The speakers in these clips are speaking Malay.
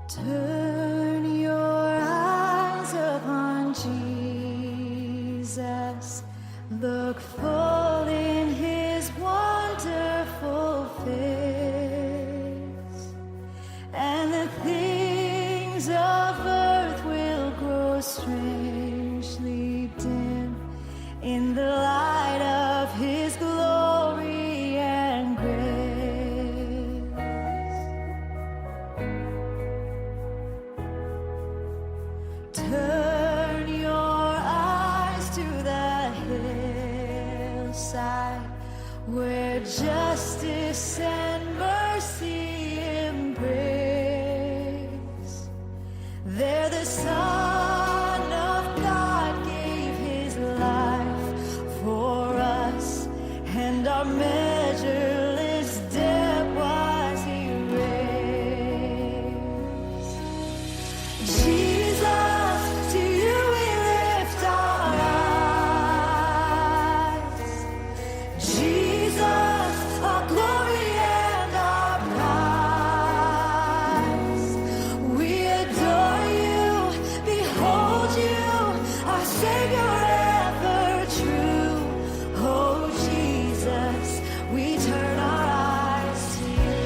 Turn your eyes upon Jesus. Look full in his wonderful face, and the things of earth will grow strangely dim in the light of his glory and grace. Turn your eyes to the hillside where justice and mercy embrace. There the Son of God gave his life for us, and our measureless debt was erased. Jesus, to you we lift our eyes. Jesus, our glory and our prize. We adore you, behold you, our Savior ever true. Oh Jesus, we turn our eyes to you.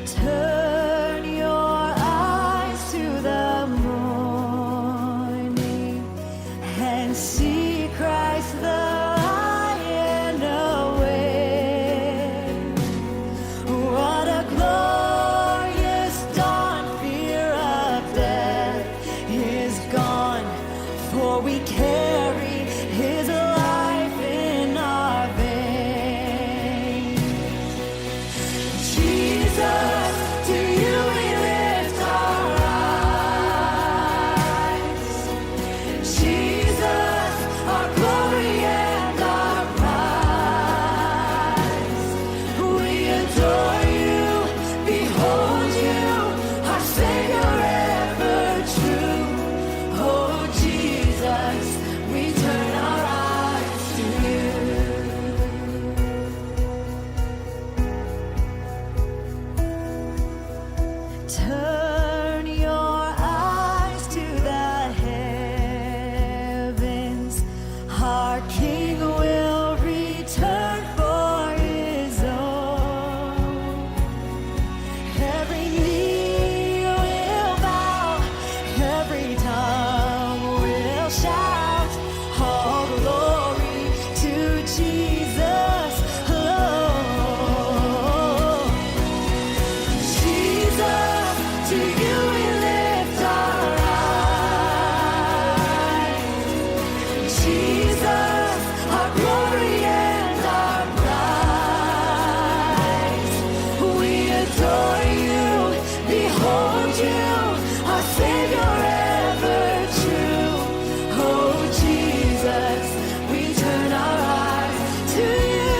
Turn your eyes to the morning and see Christ the Lion away. What a glorious dawn! Fear of death is gone, for we carry his life in our veins. Jesus, to you we lift our eyes. Jesus, our glory and our prize. We adore you, behold you, our Savior ever true. Oh Jesus, we turn our eyes to you. Turn your eyes to the heavens. Our King will return for his own. Every knee will bow, every tongue will shout, all glory to Jesus alone. Jesus, to you we lift our eyes. Jesus, our glory and our prize. We adore you, behold you, our Savior ever true. Oh Jesus, we turn our eyes to you.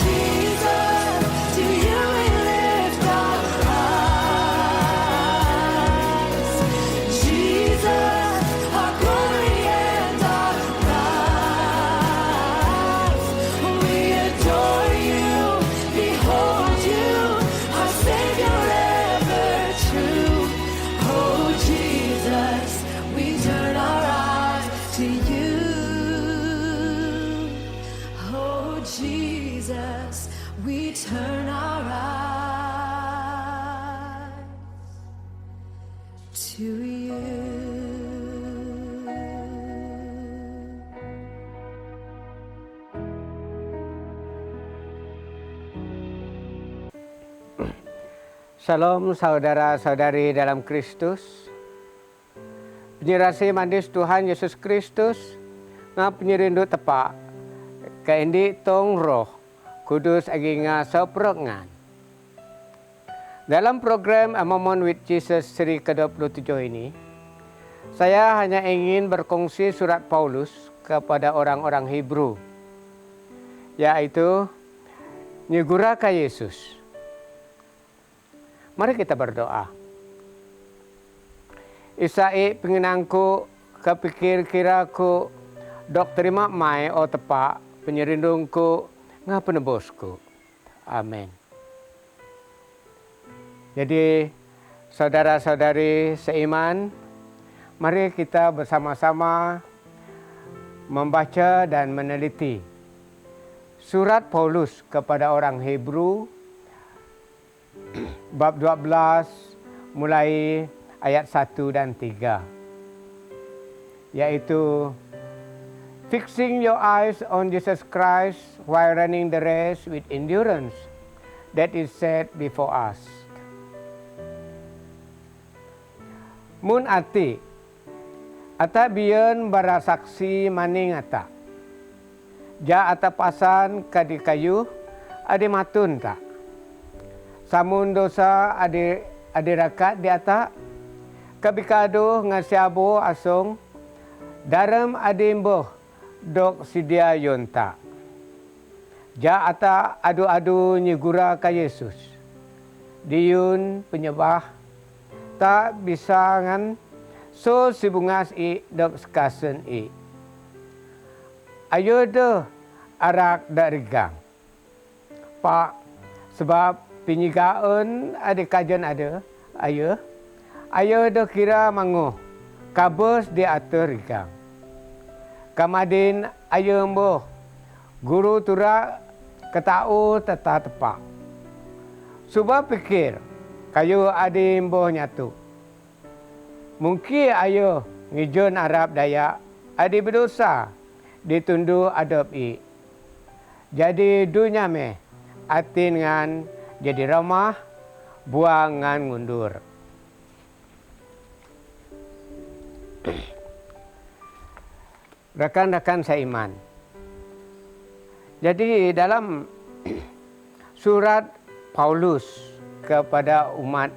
Jesus, to you we lift our eyes. Jesus, our glory and our prize. We adore you, behold you, our Savior ever true. Oh Jesus, we turn our eyes to you. Oh Jesus, we turn our eyes to you. Shalom saudara-saudari dalam Kristus. Penyerasi mandis Tuhan Yesus Kristus, penyerindu tepak, keindi tong roh, kudus aginga soprongan. Dalam program A Moment with Jesus seri ke-27 ini, saya hanya ingin berkongsi surat Paulus kepada orang-orang Hebrew, yaitu Nyegura ka Yesus. Mari kita berdoa. Isai pengenangku kepikir kiraku dok terima mai o tepak penyerindungku ngapa nebosku. Amin. Jadi saudara-saudari seiman, mari kita bersama-sama membaca dan meneliti surat Paulus kepada orang Hebrew bab 12 mulai ayat 1 dan 3, yaitu fixing your eyes on Jesus Christ while running the race with endurance that is set before us. Mun ati ata biyen barasaksi maning ata. Ja ata pasan kadi kayu ade matun tak. Samun dosa ade rakat di ata. Kabikado ngasiabo asong daram ade mboh dok sidia yonta. Ja ata adu-adu nyigura ka Yesus. Diyun penyebah tak bisa ngan so sibungas i dok sekasen i. Ayo deh arak darigang. Pak sebab penyigaan ada kajian ada. Ayo deh kira manguh. Kabus di atur rigang. Kamadin ayo mboh. Guru tura ketau tata tepak. Subah pikir kayu adi mboh nyatu. Mungkin ayo ngijun Arab Dayak adi berdosa ditundu adab i. Jadi dunya meh atin ngan jadi ramah buang ngan ngundur. Rekan-rekan seiman. Jadi dalam surat Paulus kepada umat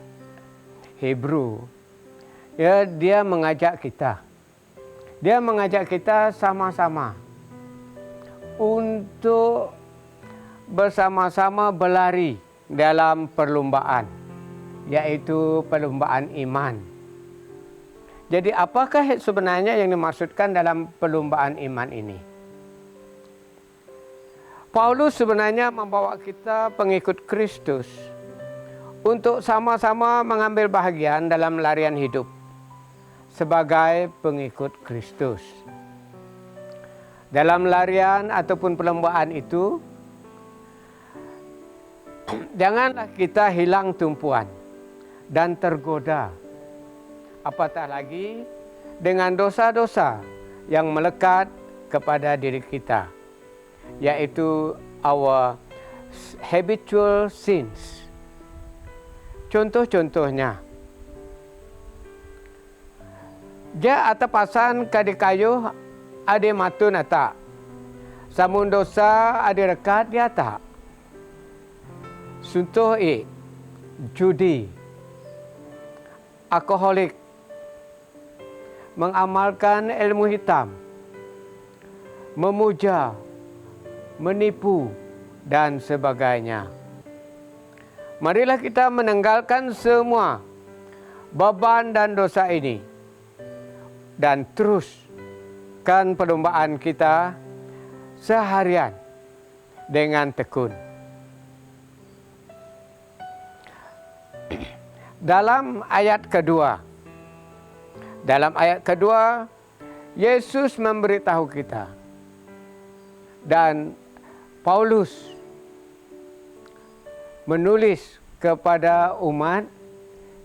Hebrew, ya, dia mengajak kita. Dia mengajak kita sama-sama untuk bersama-sama berlari dalam perlombaan, yaitu perlombaan iman. Jadi apakah sebenarnya yang dimaksudkan dalam perlombaan iman ini? Paulus sebenarnya membawa kita pengikut Kristus untuk sama-sama mengambil bahagian dalam larian hidup sebagai pengikut Kristus. Dalam larian ataupun perlombaan itu, janganlah kita hilang tumpuan dan tergoda, apatah lagi dengan dosa-dosa yang melekat kepada diri kita, yaitu our habitual sins. Contoh-contohnya, ja ata pasan kadi kayu ade matun ata. Samun dosa ade rekat di ata. Suntuh judi, alkoholik, mengamalkan ilmu hitam, memuja, menipu dan sebagainya. Marilah kita menanggalkan semua beban dan dosa ini dan teruskan perlombaan kita seharian dengan tekun. Dalam ayat kedua, Yesus memberitahu kita dan Paulus menulis kepada umat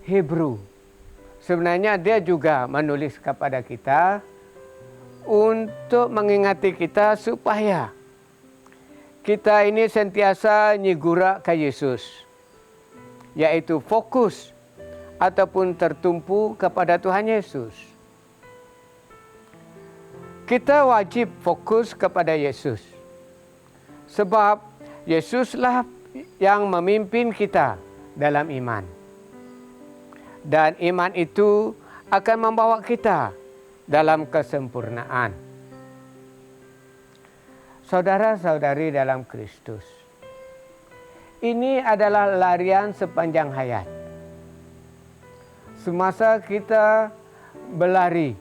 Hebrew. Sebenarnya dia juga menulis kepada kita untuk mengingati kita supaya kita ini sentiasa nyigura ke Yesus, yaitu fokus ataupun tertumpu kepada Tuhan Yesus. Kita wajib fokus kepada Yesus, sebab Yesuslah yang memimpin kita dalam iman. Dan iman itu akan membawa kita dalam kesempurnaan. Saudara-saudari dalam Kristus, ini adalah larian sepanjang hayat. Semasa kita berlari.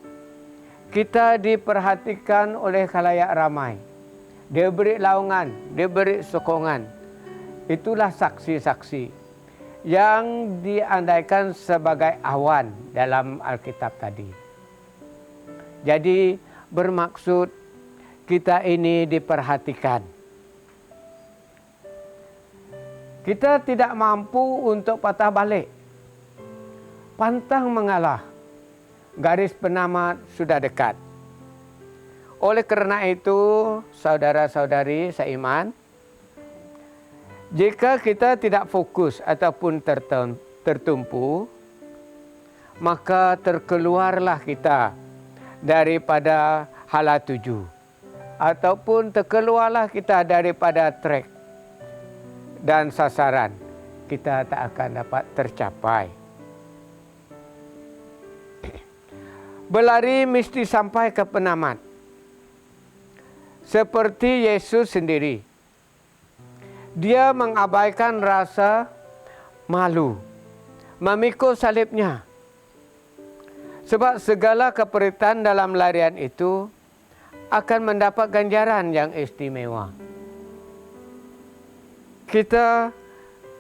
Kita diperhatikan oleh khalayak ramai. Dia beri laungan, dia beri sokongan. Itulah saksi-saksi yang diandaikan sebagai awan dalam Alkitab tadi. Jadi bermaksud kita ini diperhatikan. Kita tidak mampu untuk patah balik, pantang mengalah. Garis penamat sudah dekat. Oleh kerana itu, saudara-saudari seiman, jika kita tidak fokus ataupun tertumpu, maka terkeluarlah kita daripada hala tuju, ataupun terkeluarlah kita daripada trek dan sasaran, kita tak akan dapat tercapai. Berlari mesti sampai ke penamat. Seperti Yesus sendiri. Dia mengabaikan rasa malu, memikul salibnya. Sebab segala keperitan dalam larian itu akan mendapat ganjaran yang istimewa. Kita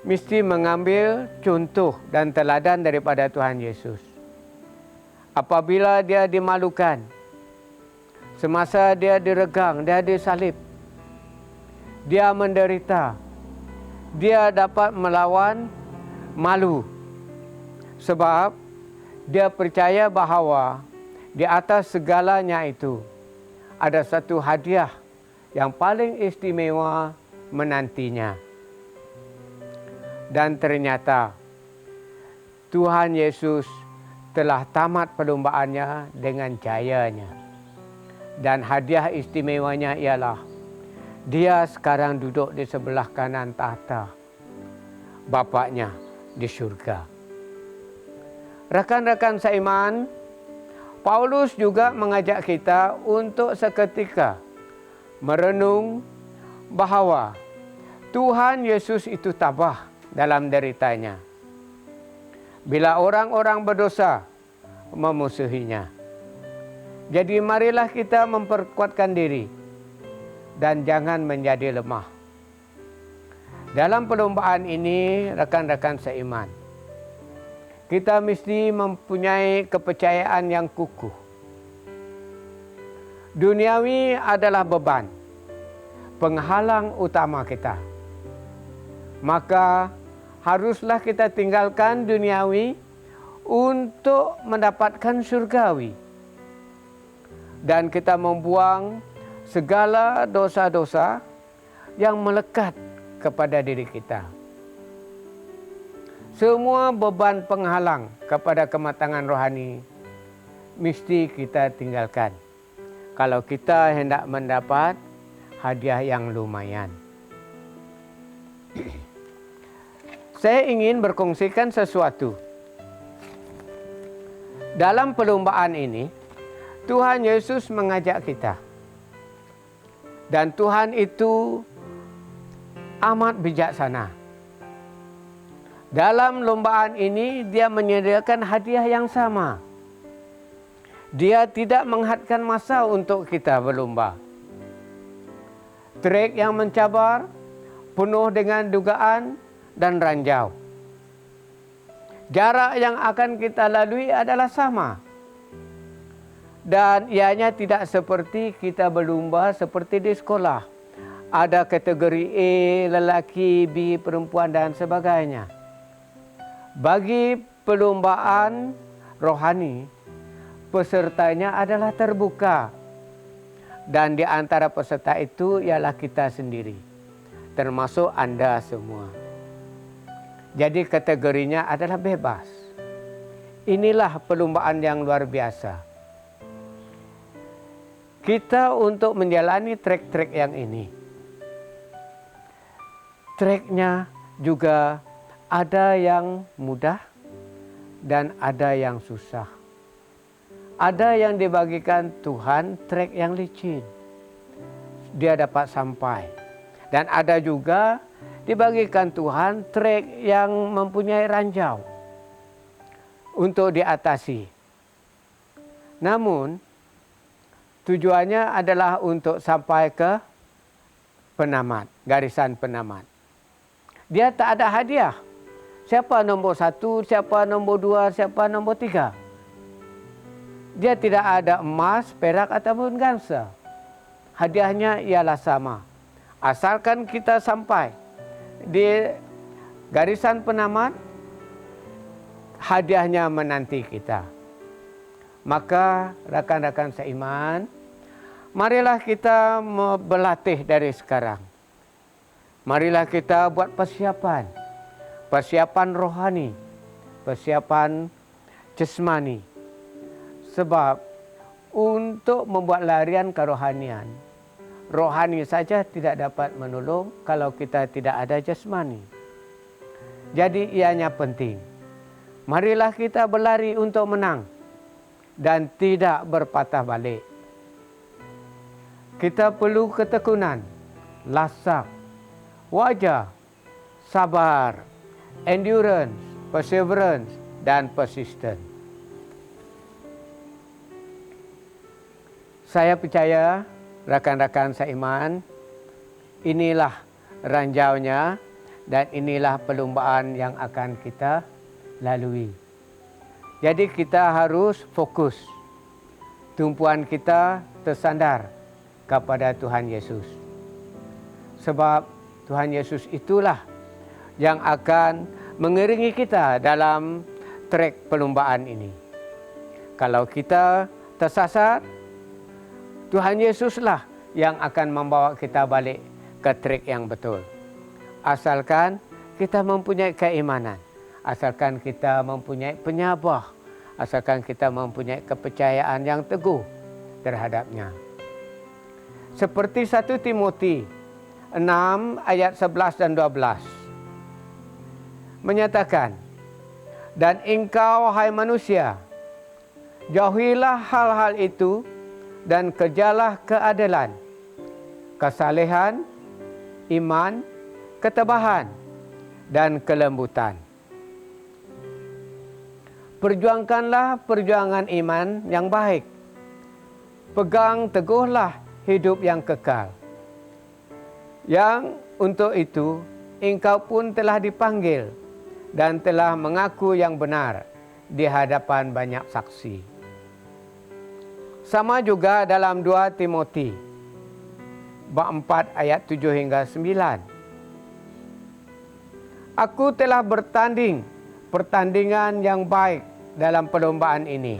mesti mengambil contoh dan teladan daripada Tuhan Yesus. Apabila dia dimalukan, semasa dia diregang, dia disalib, dia menderita, dia dapat melawan malu. Sebab dia percaya bahawa di atas segalanya itu ada satu hadiah yang paling istimewa menantinya. Dan ternyata Tuhan Yesus telah tamat perlombaannya dengan jayanya. Dan hadiah istimewanya ialah dia sekarang duduk di sebelah kanan tahta Bapaknya di syurga. Rakan-rakan seiman, Paulus juga mengajak kita untuk seketika merenung bahawa Tuhan Yesus itu tabah dalam deritanya. Bila orang-orang berdosa memusuhinya. Jadi marilah kita memperkuatkan diri dan jangan menjadi lemah. Dalam perlombaan ini, rakan-rakan seiman, kita mesti mempunyai kepercayaan yang kukuh. Duniawi adalah beban, penghalang utama kita. Maka haruslah kita tinggalkan duniawi untuk mendapatkan surgawi. Dan kita membuang segala dosa-dosa yang melekat kepada diri kita. Semua beban penghalang kepada kematangan rohani mesti kita tinggalkan kalau kita hendak mendapat hadiah yang lumayan. Saya ingin berkongsikan sesuatu. Dalam perlombaan ini, Tuhan Yesus mengajak kita. Dan Tuhan itu amat bijaksana. Dalam lombaan ini, dia menyediakan hadiah yang sama. Dia tidak menghadkan masa untuk kita berlomba. Trek yang mencabar, penuh dengan dugaan dan ranjau. Jarak yang akan kita lalui adalah sama. Dan ianya tidak seperti kita berlomba seperti di sekolah. Ada kategori A, lelaki, B, perempuan dan sebagainya. Bagi perlombaan rohani, pesertanya adalah terbuka. Dan di antara peserta itu ialah kita sendiri. Termasuk anda semua. Jadi kategorinya adalah bebas. Inilah perlombaan yang luar biasa. Kita untuk menjalani trek-trek yang ini. Treknya juga ada yang mudah dan ada yang susah. Ada yang dibagikan Tuhan trek yang licin. Dia dapat sampai. Dan ada juga dibagikan Tuhan trek yang mempunyai ranjau untuk diatasi. Namun, tujuannya adalah untuk sampai ke penamat, garisan penamat. Dia tak ada hadiah. Siapa nombor 1, siapa nombor 2, siapa nombor 3. Dia tidak ada emas, perak ataupun gangsa. Hadiahnya ialah sama. Asalkan kita sampai di garisan penamat, hadiahnya menanti kita. Maka rakan-rakan seiman, marilah kita berlatih dari sekarang. Marilah kita buat persiapan. Persiapan rohani, persiapan jasmani. Sebab untuk membuat larian kerohanian, rohani saja tidak dapat menolong kalau kita tidak ada jasmani. Jadi ianya penting. Marilah kita berlari untuk menang dan tidak berpatah balik. Kita perlu ketekunan, lasak, wajah, sabar, endurance, perseverance, dan persistence. Saya percaya, rakan-rakan seiman, inilah ranjaunya dan inilah perlombaan yang akan kita lalui. Jadi kita harus fokus. Tumpuan kita tersandar kepada Tuhan Yesus. Sebab Tuhan Yesus itulah yang akan mengiringi kita dalam trek perlombaan ini. Kalau kita tersasar, Tuhan Yesuslah yang akan membawa kita balik ke trek yang betul. Asalkan kita mempunyai keimanan, asalkan kita mempunyai penyabar, asalkan kita mempunyai kepercayaan yang teguh terhadapnya. Seperti 1 Timotius 6 ayat 11 dan 12 menyatakan, dan engkau hai manusia, jauhilah hal-hal itu dan kerjalah keadilan, kesalehan, iman, ketabahan, dan kelembutan. Perjuangkanlah perjuangan iman yang baik. Pegang teguhlah hidup yang kekal. Yang untuk itu engkau pun telah dipanggil dan telah mengaku yang benar di hadapan banyak saksi. Sama juga dalam 2 Timotius bab 4 ayat 7 hingga 9. Aku telah bertanding pertandingan yang baik dalam perlombaan ini.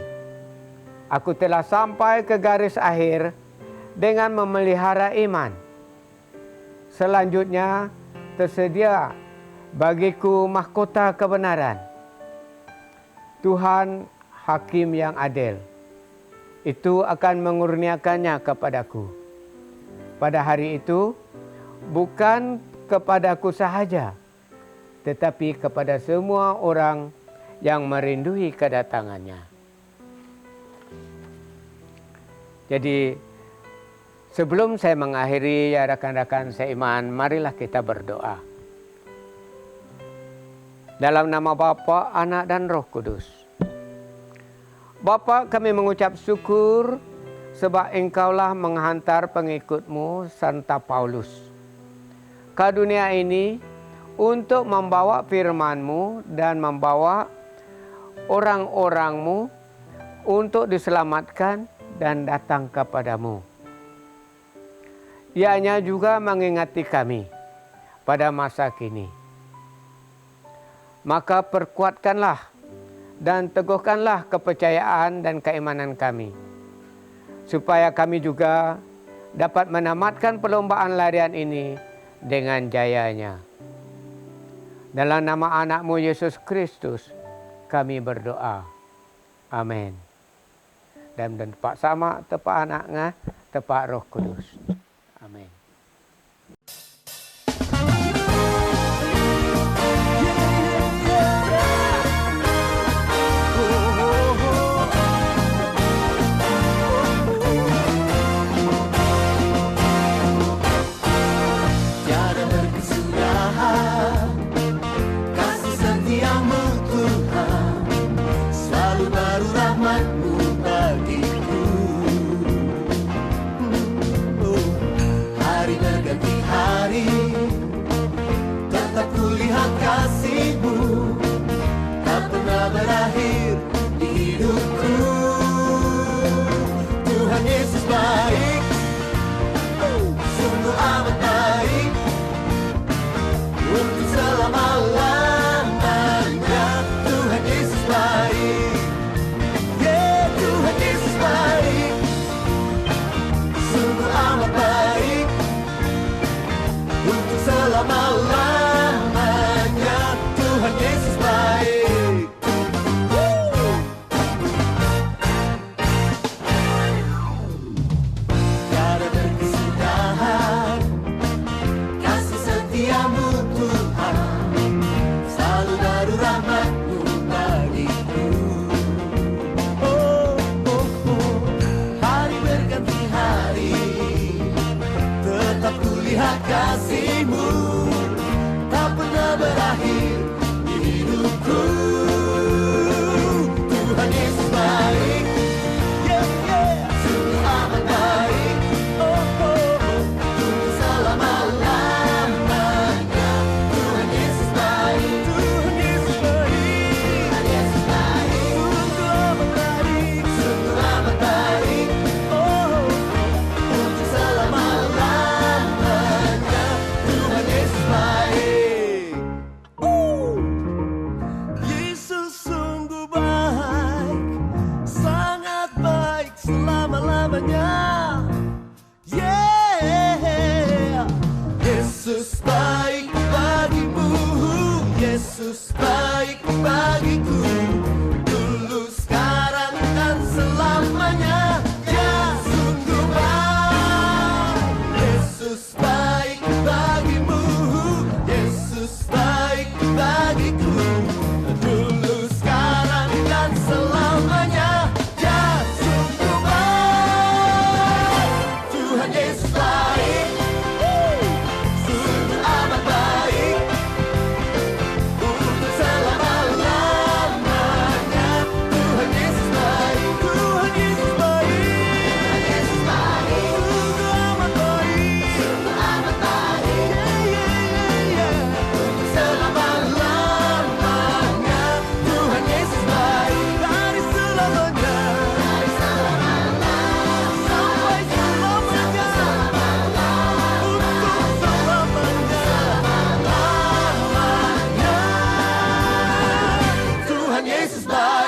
Aku telah sampai ke garis akhir dengan memelihara iman. Selanjutnya tersedia bagiku mahkota kebenaran. Tuhan Hakim yang adil itu akan mengurniakannya kepadaku. Pada hari itu, bukan kepadaku sahaja, tetapi kepada semua orang yang merindui kedatangannya. Jadi, sebelum saya mengakhiri, ya rakan-rakan seiman, marilah kita berdoa. Dalam nama Bapa, Anak, dan Roh Kudus. Bapa, kami mengucap syukur sebab Engkaulah menghantar pengikut-Mu Santa Paulus ke dunia ini untuk membawa firman-Mu dan membawa orang-orang-Mu untuk diselamatkan dan datang kepadamu. Ianya juga mengingati kami pada masa kini. Maka perkuatkanlah dan teguhkanlah kepercayaan dan keimanan kami, supaya kami juga dapat menamatkan perlombaan larian ini dengan jayanya. Dalam nama anak-Mu Yesus Kristus, kami berdoa. Amin. Dan tepak sama, tepak anaknya, tepak Roh Kudus. Amin. Tiada berkesudahan kasih setiamu Tuhan, selalu baru rahmat-Mu bagiku.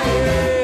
air.